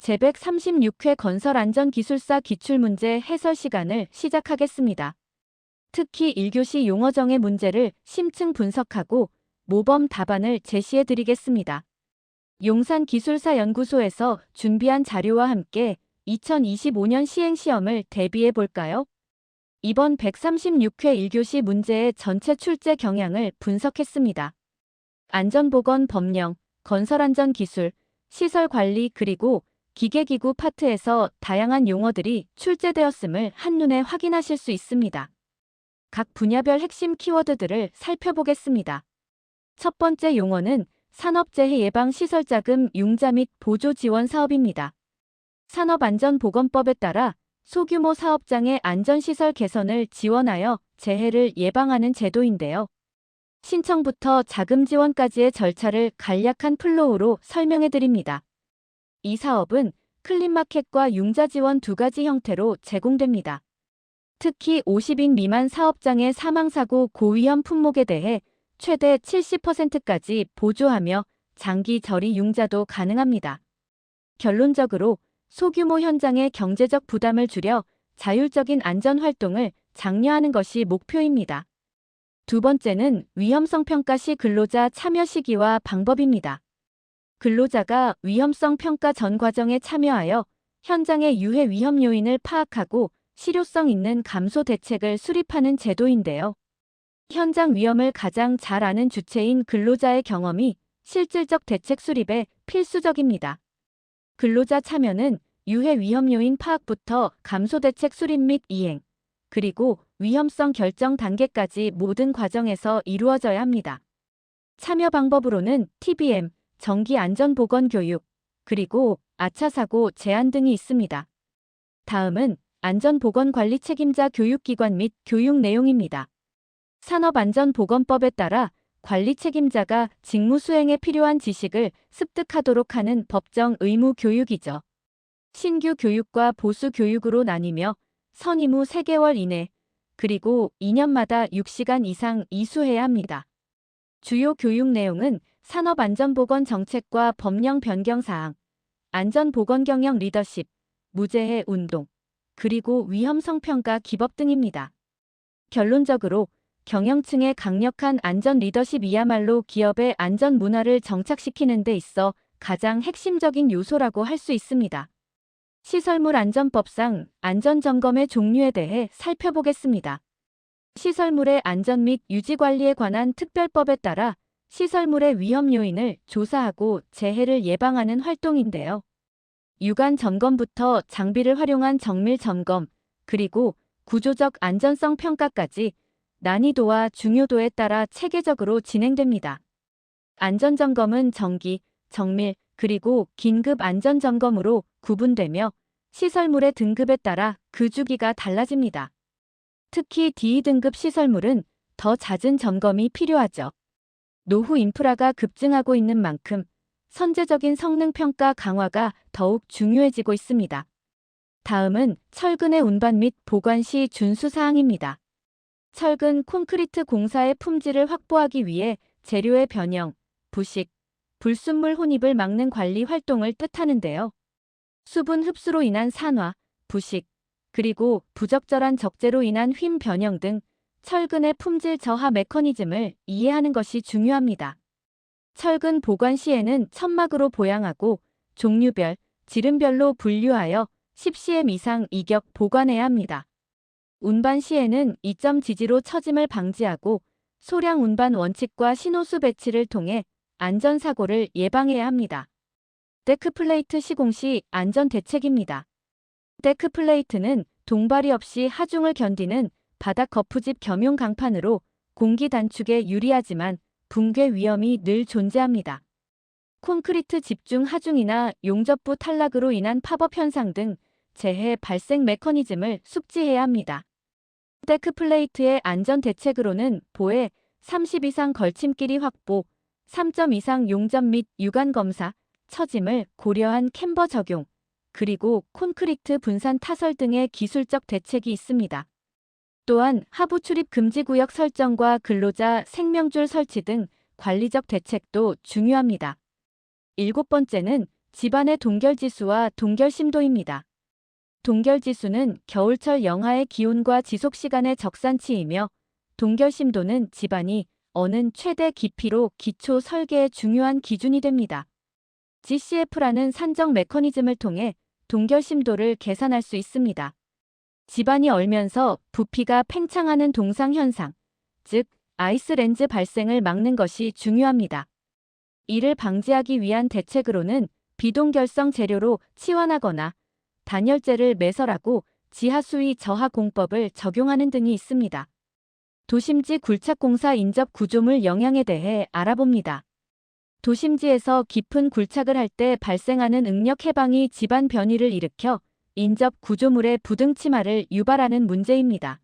제136회 건설안전기술사 기출문제 해설 시간을 시작하겠습니다. 특히 1교시 용어정의 문제를 심층 분석하고 모범 답안을 제시해 드리겠습니다. 용산기술사연구소에서 준비한 자료와 함께 2025년 시행시험을 대비해 볼까요? 이번 136회 1교시 문제의 전체 출제 경향을 분석했습니다. 안전보건 법령, 건설안전기술, 시설관리 그리고 기계기구 파트에서 다양한 용어들이 출제되었음을 한눈에 확인하실 수 있습니다. 각 분야별 핵심 키워드들을 살펴보겠습니다. 첫 번째 용어는 산업재해 예방 시설자금 융자 및 보조 지원 사업입니다. 산업안전보건법에 따라 소규모 사업장의 안전시설 개선을 지원하여 재해를 예방하는 제도인데요. 신청부터 자금 지원까지의 절차를 간략한 플로우로 설명해 드립니다. 이 사업은 클린마켓과 융자 지원 두 가지 형태로 제공됩니다. 특히 50인 미만 사업장의 사망사고 고위험 품목에 대해 최대 70%까지 보조하며 장기 처리 융자도 가능합니다. 결론적으로 소규모 현장의 경제적 부담을 줄여 자율적인 안전활동을 장려하는 것이 목표입니다. 두 번째는 위험성 평가 시 근로자 참여 시기와 방법입니다. 근로자가 위험성 평가 전 과정에 참여하여 현장의 유해 위험 요인을 파악하고 실효성 있는 감소 대책을 수립하는 제도인데요. 현장 위험을 가장 잘 아는 주체인 근로자의 경험이 실질적 대책 수립에 필수적입니다. 근로자 참여는 유해 위험 요인 파악부터 감소 대책 수립 및 이행, 그리고 위험성 결정 단계까지 모든 과정에서 이루어져야 합니다. 참여 방법으로는 TBM, 정기안전보건교육, 그리고 아차사고 제한 등이 있습니다. 다음은 안전보건관리 책임자 교육기관 및 교육 내용입니다. 산업안전보건법에 따라 관리 책임자가 직무 수행에 필요한 지식을 습득하도록 하는 법정 의무 교육이죠. 신규 교육과 보수 교육으로 나뉘며 선임 후 3개월 이내, 그리고 2년마다 6시간 이상 이수해야 합니다. 주요 교육 내용은 산업안전보건 정책과 법령 변경 사항, 안전보건 경영 리더십, 무재해 운동, 그리고 위험성 평가 기법 등입니다. 결론적으로 경영층의 강력한 안전 리더십이야말로 기업의 안전 문화를 정착시키는 데 있어 가장 핵심적인 요소라고 할 수 있습니다. 시설물 안전법상 안전점검의 종류에 대해 살펴보겠습니다. 시설물의 안전 및 유지 관리에 관한 특별법에 따라 시설물의 위험 요인을 조사하고 재해를 예방하는 활동인데요. 유관 점검부터 장비를 활용한 정밀 점검, 그리고 구조적 안전성 평가까지 난이도와 중요도에 따라 체계적으로 진행됩니다. 안전점검은 정기, 정밀, 그리고 긴급 안전점검으로 구분되며 시설물의 등급에 따라 그 주기가 달라집니다. 특히 D2등급 시설물은 더 잦은 점검이 필요하죠. 노후 인프라가 급증하고 있는 만큼 선제적인 성능 평가 강화가 더욱 중요해지고 있습니다. 다음은 철근의 운반 및 보관 시 준수 사항입니다. 철근 콘크리트 공사의 품질을 확보하기 위해 재료의 변형, 부식, 불순물 혼입을 막는 관리 활동을 뜻하는데요. 수분 흡수로 인한 산화, 부식, 그리고 부적절한 적재로 인한 휨 변형 등 철근의 품질 저하 메커니즘을 이해하는 것이 중요합니다. 철근 보관 시에는 천막으로 보양하고 종류별, 지름별로 분류하여 10cm 이상 이격 보관해야 합니다. 운반 시에는 이점 지지로 처짐을 방지하고 소량 운반 원칙과 신호수 배치를 통해 안전사고를 예방해야 합니다. 데크플레이트 시공 시 안전 대책입니다. 데크플레이트는 동발이 없이 하중을 견디는 바닥 거푸집 겸용 강판으로 공기 단축에 유리하지만 붕괴 위험이 늘 존재합니다. 콘크리트 집중 하중이나 용접부 탈락으로 인한 팝업 현상 등 재해 발생 메커니즘을 숙지해야 합니다. 데크플레이트의 안전 대책으로는 보에 30 이상 걸침길이 확보, 3점 이상 용접 및 유관 검사, 처짐을 고려한 캠버 적용, 그리고 콘크리트 분산 타설 등의 기술적 대책이 있습니다. 또한 하부 출입 금지 구역 설정과 근로자 생명줄 설치 등 관리적 대책도 중요합니다. 7번째는 집안의 동결지수와 동결심도입니다. 동결지수는 겨울철 영하의 기온과 지속시간의 적산치이며 동결심도는 집안이 어는 최대 깊이로 기초 설계의 중요한 기준이 됩니다. GCF라는 산정 메커니즘을 통해 동결심도를 계산할 수 있습니다. 집안이 얼면서 부피가 팽창하는 동상현상, 즉 아이스렌즈 발생을 막는 것이 중요합니다. 이를 방지하기 위한 대책으로는 비동결성 재료로 치환하거나 단열재를 매설하고 지하수위 저하 공법을 적용하는 등이 있습니다. 도심지 굴착공사 인접 구조물 영향에 대해 알아봅니다. 도심지에서 깊은 굴착을 할 때 발생하는 응력 해방이 집안 변이를 일으켜 인접 구조물의 부등침하를 유발하는 문제입니다.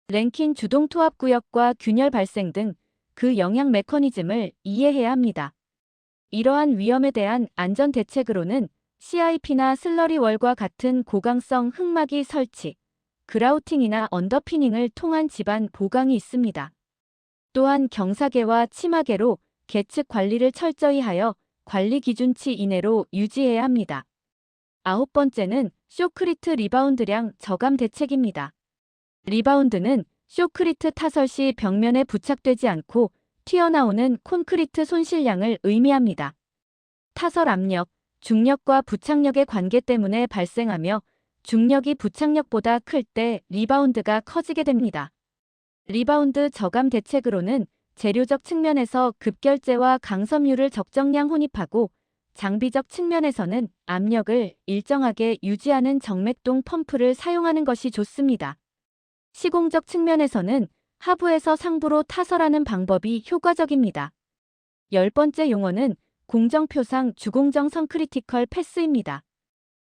랭킨 주동 투합 구역과 균열 발생 등 그 영향 메커니즘을 이해해야 합니다. 이러한 위험에 대한 안전 대책으로는 CIP나 슬러리월과 같은 고강성 흙막이 설치, 그라우팅이나 언더피닝을 통한 집안 보강이 있습니다. 또한 경사계와 치마계로 계측 관리를 철저히 하여 관리 기준치 이내로 유지해야 합니다. 9번째는 쇼크리트 리바운드량 저감 대책입니다. 리바운드는 쇼크리트 타설 시 벽면에 부착되지 않고 튀어나오는 콘크리트 손실량을 의미합니다. 타설 압력, 중력과 부착력의 관계 때문에 발생하며 중력이 부착력보다 클 때 리바운드가 커지게 됩니다. 리바운드 저감 대책으로는 재료적 측면에서 급결제와 강섬유를 적정량 혼입하고 장비적 측면에서는 압력을 일정하게 유지하는 정맥동 펌프를 사용하는 것이 좋습니다. 시공적 측면에서는 하부에서 상부로 타설하는 방법이 효과적입니다. 10번째 용어는 공정표상 주공정성 크리티컬 패스입니다.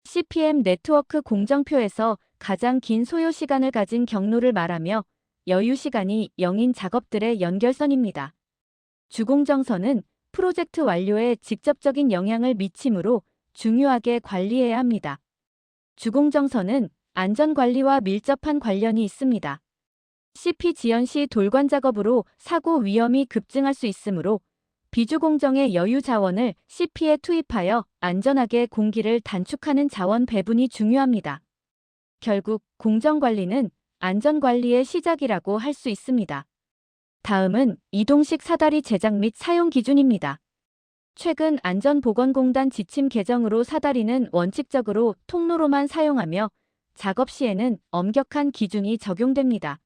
CPM 네트워크 공정표에서 가장 긴 소요 시간을 가진 경로를 말하며 여유 시간이 0인 작업들의 연결선입니다. 주공정선은 프로젝트 완료에 직접적인 영향을 미치므로 중요하게 관리해야 합니다. 주공정선은 안전관리와 밀접한 관련이 있습니다. CP 지연 시 돌관 작업으로 사고 위험이 급증할 수 있으므로 비주공정의 여유 자원을 CP에 투입하여 안전하게 공기를 단축하는 자원 배분이 중요합니다. 결국 공정관리는 안전관리의 시작이라고 할 수 있습니다. 다음은 이동식 사다리 제작 및 사용 기준입니다. 최근 안전보건공단 지침 개정으로 사다리는 원칙적으로 통로로만 사용하며 작업 시에는 엄격한 기준이 적용됩니다.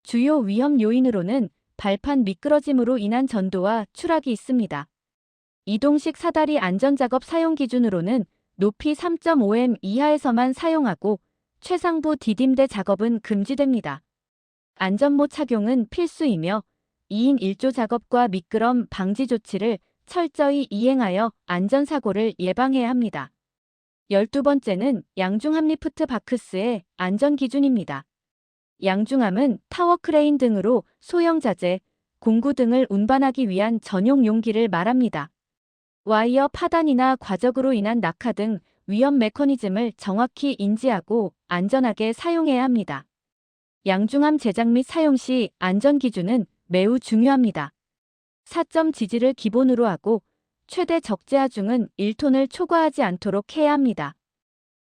주요 위험 요인으로는 발판 미끄러짐으로 인한 전도와 추락이 있습니다. 이동식 사다리 안전작업 사용 기준으로는 높이 3.5m 이하에서만 사용하고 최상부 디딤대 작업은 금지됩니다. 안전모 착용은 필수이며 2인 1조 작업과 미끄럼 방지 조치를 철저히 이행하여 안전사고를 예방해야 합니다. 12번째는 양중함 리프트 바크스의 안전기준입니다. 양중함은 타워 크레인 등으로 소형 자재, 공구 등을 운반하기 위한 전용 용기를 말합니다. 와이어 파단이나 과적으로 인한 낙하 등 위험 메커니즘을 정확히 인지하고 안전하게 사용해야 합니다. 양중함 제작 및 사용 시 안전기준은 매우 중요합니다. 4점 지지를 기본으로 하고 최대 적재 하중은 1톤을 초과하지 않도록 해야 합니다.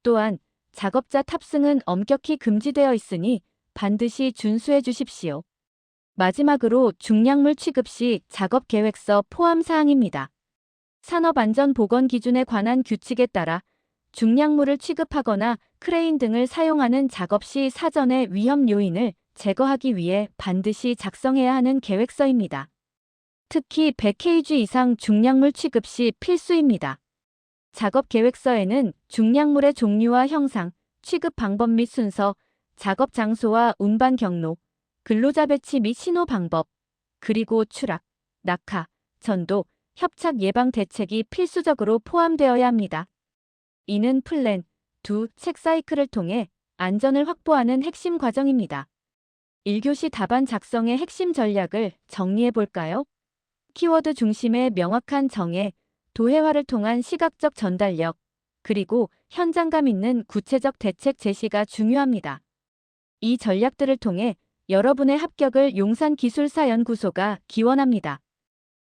또한 작업자 탑승은 엄격히 금지되어 있으니 반드시 준수해 주십시오. 마지막으로 중량물 취급 시 작업 계획서 포함 사항입니다. 산업안전보건기준에 관한 규칙에 따라 중량물을 취급하거나 크레인 등을 사용하는 작업 시 사전에 위험 요인을 제거하기 위해 반드시 작성해야 하는 계획서입니다. 특히 100kg 이상 중량물 취급 시 필수입니다. 작업 계획서에는 중량물의 종류와 형상, 취급 방법 및 순서, 작업 장소와 운반 경로, 근로자 배치 및 신호 방법, 그리고 추락, 낙하, 전도, 협착 예방 대책이 필수적으로 포함되어야 합니다. 이는 플랜, 2, 책 사이클을 통해 안전을 확보하는 핵심 과정입니다. 1교시 답안 작성의 핵심 전략을 정리해 볼까요? 키워드 중심의 명확한 정의, 도해화를 통한 시각적 전달력, 그리고 현장감 있는 구체적 대책 제시가 중요합니다. 이 전략들을 통해 여러분의 합격을 용산기술사연구소가 기원합니다.